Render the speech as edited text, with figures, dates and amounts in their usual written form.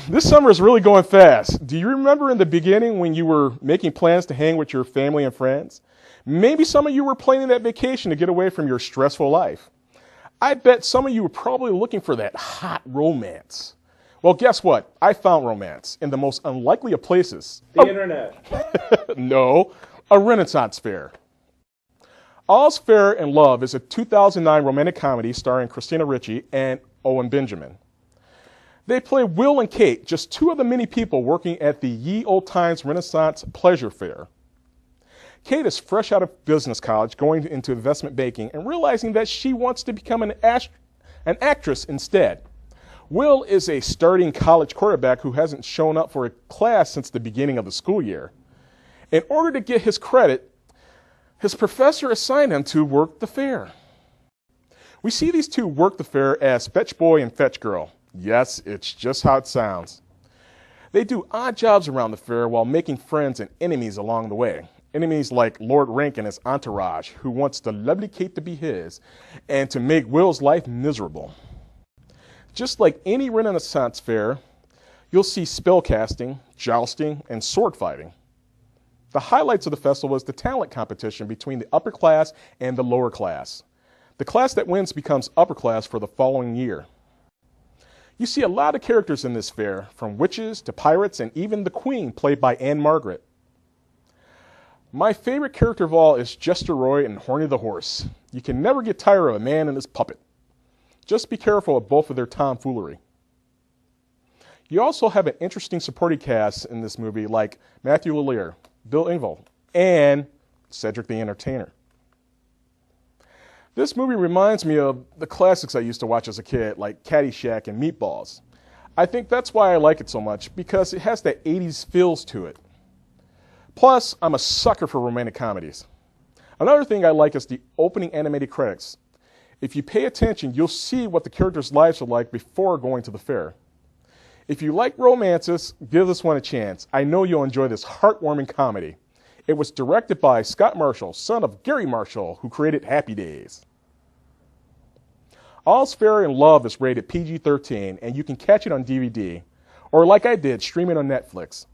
this summer is really going fast. Do you remember in the beginning when you were making plans to hang with your family and friends? Maybe some of you were planning that vacation to get away from your stressful life. I bet some of you were probably looking for that hot romance. Well, guess what? I found romance in the most unlikely of places. The internet. No, a Renaissance fair. All's Fair in Love is a 2009 romantic comedy starring Kristina Ricci and Owen Benjamin. They play Will and Kate, just two of the many people working at the Ye Old Times Renaissance Pleasure Fair. Kate is fresh out of business college, going into investment banking, and realizing that she wants to become an actress instead. Will is a starting college quarterback who hasn't shown up for a class since the beginning of the school year. In order to get his credit, his professor assigned him to work the fair. We see these two work the fair as fetch boy and fetch girl. Yes, it's just how it sounds. They do odd jobs around the fair while making friends and enemies along the way. Enemies like Lord Rank and his entourage, who wants the lovely Kate to be his and to make Will's life miserable. Just like any Renaissance fair, you'll see spellcasting, jousting, and sword fighting. The highlights of the festival is the talent competition between the upper class and the lower class. The class that wins becomes upper class for the following year. You see a lot of characters in this fair, from witches to pirates and even the Queen, played by Anne Margaret. My favorite character of all is Jester Roy and Horny the Horse. You can never get tired of a man and his puppet. Just be careful of both of their tomfoolery. You also have an interesting supporting cast in this movie like Matthew Lillard, Bill Engvall, and Cedric the Entertainer. This movie reminds me of the classics I used to watch as a kid, like Caddyshack and Meatballs. I think that's why I like it so much, because it has that 80s feels to it. Plus, I'm a sucker for romantic comedies. Another thing I like is the opening animated credits. If you pay attention, you'll see what the characters' lives are like before going to the fair. If you like romances, give this one a chance. I know you'll enjoy this heartwarming comedy. It was directed by Scott Marshall, son of Gary Marshall, who created Happy Days. All's Fair in Love is rated PG-13, and you can catch it on DVD, or like I did, stream it on Netflix.